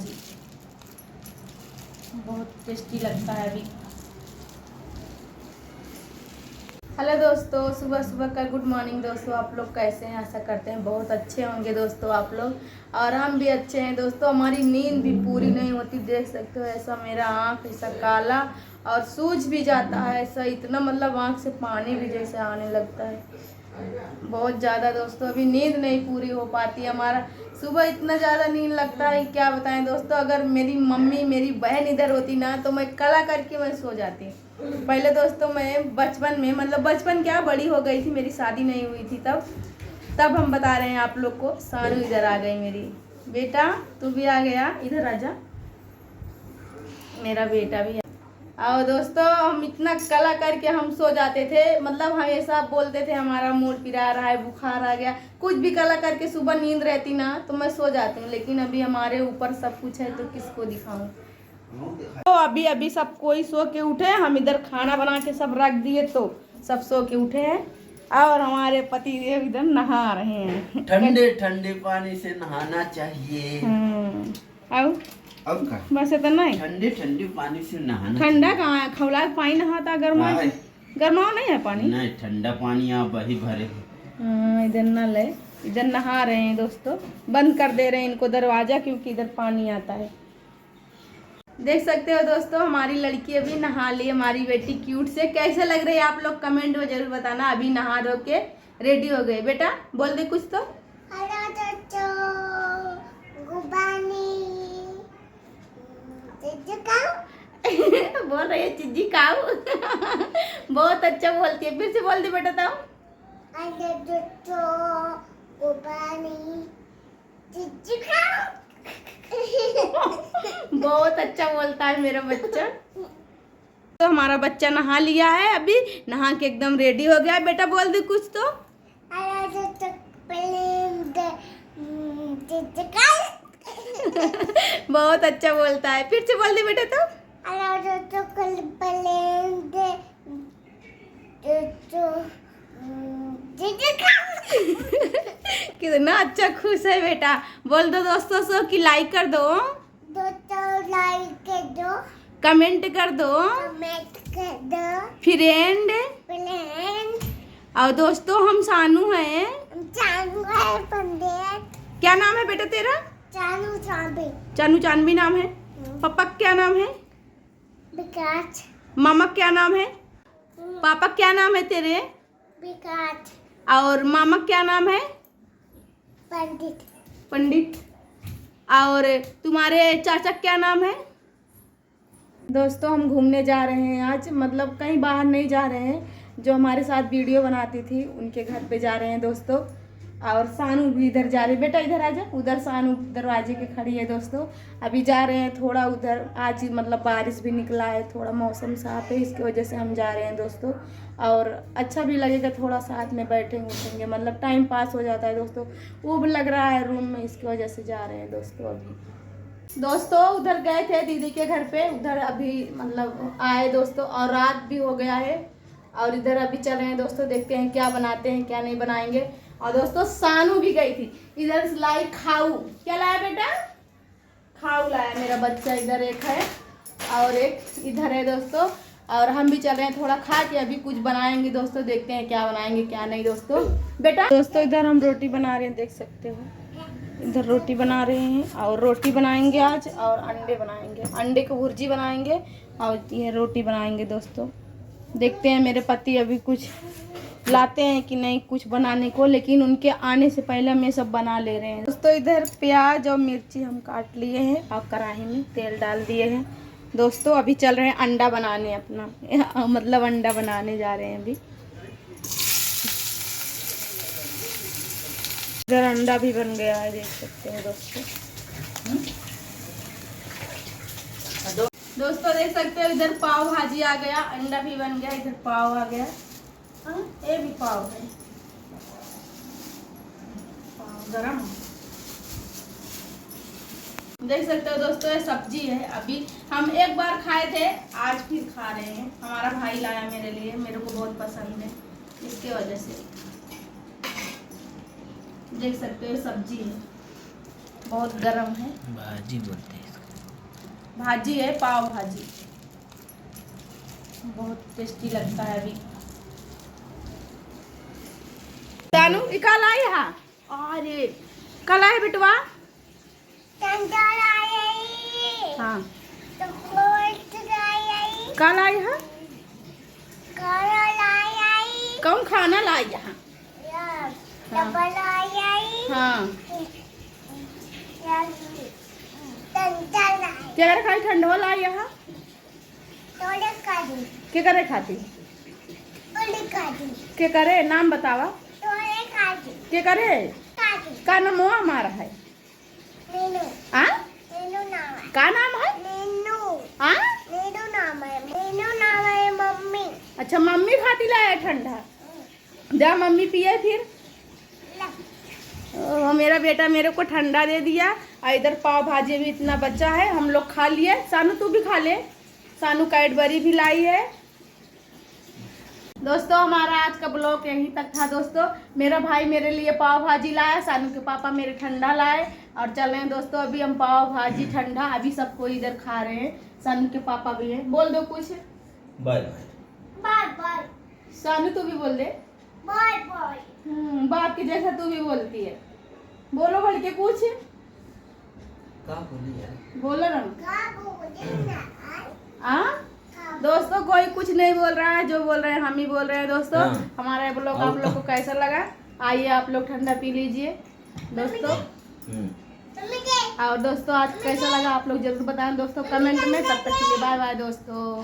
भी बहुत टेस्टी लगता है अभी। हेलो दोस्तों, सुबह सुबह का गुड मॉर्निंग दोस्तों। आप लोग कैसे हैं? आशा करते हैं बहुत अच्छे होंगे दोस्तों आप लोग, और हम भी अच्छे हैं दोस्तों। हमारी नींद भी पूरी नहीं होती, देख सकते हो ऐसा मेरा आँख ऐसा काला और सूज भी जाता है ऐसा, इतना मतलब आँख से पानी भी जैसे आने लगता है बहुत ज़्यादा दोस्तों। अभी नींद नहीं पूरी हो पाती हमारा, सुबह इतना ज़्यादा नींद लगता है क्या बताएं दोस्तों। अगर मेरी मम्मी मेरी बहन इधर होती ना तो मैं कला करके मैं सो जाती। पहले दोस्तों मैं बचपन में, मतलब बचपन क्या, बड़ी हो गई थी, मेरी शादी नहीं हुई थी तब हम बता रहे हैं आप लोग को। सानू इधर आ गई मेरी, बेटा तू भी आ गया, इधर आजा, मेरा बेटा भी। और दोस्तों हम इतना कला करके हम सो जाते थे, मतलब हमेशा बोलते थे हमारा मूड पिरा रहा है, बुखार आ गया, कुछ भी कला करके सुबह नींद रहती ना तो मैं सो जाती हूँ। लेकिन अभी हमारे ऊपर सब कुछ है तो किसको दिखाऊं। तो अभी सब कोई सो के उठे, हम इधर खाना बना के सब रख दिए तो सब सो के उठे हैं, और हमारे पति देव इधर नहा रहे हैं। ठंडे ठंडे पानी से नहाना चाहिए। अब बस इतना ही। ठंडे ठंडे पानी से नहाना। ठंडा कहाँ है, खौला पानी नहाता, गर्मा गर्मा नहीं है पानी। नहीं, ठंडा पानी आप वही भरे। इधर नल है, इधर नहा रहे हैं दोस्तों। बंद कर दे रहे हैं इनको दरवाजा, क्योंकि इधर पानी आता है। देख सकते हो दोस्तों हमारी लड़की अभी नहा ली, हमारी बेटी क्यूट से। कैसे लग रही है आप लोग कमेंट में जरूर बताना। अभी नहा धो के रेडी हो गए। बेटा बोल दे कुछ तो। बोल रही है चिज्जी काऊ। बहुत अच्छा बोलती है, फिर से बोल दे बेटा। तो बहुत अच्छा बोलता है मेरा बच्चा। तो हमारा बच्चा नहा लिया है, अभी नहा के एकदम रेडी हो गया है। बेटा बोल दे कुछ तो। बहुत अच्छा बोलता है, फिर से बोल दे बेटा। तो कितना अच्छा खुश है बेटा। बोल दो दोस्तों से कि लाइक कर दो, लाइक कर दो, कमेंट कर दो, फ्रेंड। और दोस्तों हम सानू हैं। क्या नाम है बेटा तेरा? चानू चांदबी नाम है। पापा क्या नाम है? विकास। मामा क्या नाम है? पापा क्या नाम है तेरे? विकास। और मामा क्या नाम है? पंडित। पंडित। और तुम्हारे चाचा क्या नाम है? दोस्तों हम घूमने जा रहे हैं आज, मतलब कहीं बाहर नहीं जा रहे हैं। जो हमारे साथ वीडियो बनाती थी उनके घर पे जा रहे हैं दोस्तों। और सानू भी इधर जा रही। बेटा इधर आ जा, उधर सानू दरवाजे के खड़ी है दोस्तों। अभी जा रहे हैं थोड़ा उधर, आज मतलब बारिश भी निकला है, थोड़ा मौसम साफ है, इसकी वजह से हम जा रहे हैं दोस्तों। और अच्छा भी लगेगा, थोड़ा साथ में बैठेंगे उठेंगे, मतलब टाइम पास हो जाता है दोस्तों। वो भी लग रहा है रूम में, इसकी वजह से जा रहे हैं दोस्तों। अभी दोस्तों उधर गए थे दीदी के घर पे, उधर अभी मतलब आए दोस्तों, और रात भी हो गया है। और इधर अभी चल रहे हैं दोस्तों, देखते हैं क्या बनाते हैं क्या नहीं बनाएंगे। और दोस्तों सानू भी गई थी, इधर लाई खाऊ। क्या लाया बेटा? खाऊ लाया मेरा बच्चा। इधर एक है और एक इधर है दोस्तों। और हम भी चल रहे हैं थोड़ा खा के अभी कुछ बनाएंगे दोस्तों, देखते हैं क्या बनाएंगे क्या नहीं दोस्तों। बेटा दोस्तों इधर हम रोटी बना रहे हैं, देख सकते हो इधर रोटी बना रहे हैं। और रोटी बनाएंगे आज, और अंडे बनाएंगे, अंडे की भुर्जी बनाएंगे, और ये रोटी बनाएंगे दोस्तों। देखते हैं मेरे पति अभी कुछ लाते हैं कि नहीं कुछ बनाने को, लेकिन उनके आने से पहले हम ये सब बना ले रहे हैं दोस्तों। इधर प्याज और मिर्ची हम काट लिए हैं और कढ़ाई में तेल डाल दिए हैं दोस्तों। अभी चल रहे हैं अंडा बनाने अपना, मतलब अंडा बनाने जा रहे हैं अभी। इधर अंडा भी बन गया है, देख सकते हैं दोस्तों। दोस्तों देख सकते हो इधर पाव भाजी आ गया, अंडा भी बन गया, इधर पाव आ गया। ये भी पाव है, पाव गरम। देख सकते हो दोस्तों ये सब्जी है। अभी हम एक बार खाए थे, आज फिर खा रहे हैं। हमारा भाई लाया मेरे लिए, मेरे को बहुत पसंद है, इसके वजह से। देख सकते हो सब्जी है, बहुत गरम है, भाजी बोलते हैं इसको। भाजी है, पाव भाजी, बहुत टेस्टी लगता है। अभी सानू कल आई है, अरे कल आए बेटवा। टंडर आई। हाँ तो कोट आई। कल आई है। करल आई। कौन खाना लाई यहाँ? यार डबल आई। हाँ यार टंडर आई। क्या करे खाई? ठंडवा लाई यहाँ तोड़े काटी। के करे खाती? उली काटी। के करे नाम बतावा। तोड़े काटी। के करे काटी। का नाम हमारा है? नीनू। आ नीनू नाम है। का नाम है? नीनू। आ नीनू नाम है। नीनू नाम है मम्मी। अच्छा मम्मी खाती लाया ठंडा, जा मम्मी पिए फिर। ओ, मेरा बेटा मेरे को ठंडा दे दिया और इधर पाव भाजी भी इतना बचा है, हम लोग खा लिए। सानू तू भी खा ले, सानू कैडबरी भी लाई है। दोस्तों हमारा आज का ब्लॉग यहीं तक था। दोस्तों मेरा भाई मेरे लिए पाव भाजी लाया, सानू के पापा मेरे ठंडा लाए और चल रहे हैं। दोस्तों अभी हम पाव भाजी ठंडा अभी सबको इधर खा रहे हैं। सानू के पापा भी हैं, बोल दो कुछ। Bye bye bye. सानू तू भी बोल दे। Bye bye. बाप की जैसा तू भी बोलती है, बोलो बोल के कुछ का बोली यार? बोलो ना। का बोले ना। आ दोस्तों कोई कुछ नहीं बोल रहा है, जो बोल रहे हैं हम ही बोल रहे हैं। दोस्तों हाँ। हमारा ये ब्लॉग आप लोग को कैसा लगा? आइए आप लोग ठंडा पी लीजिए दोस्तों। और दोस्तों आज कैसा लगा आप लोग जरूर बताएं दोस्तों कमेंट में। तब तक के लिए बाय बाय दोस्तों।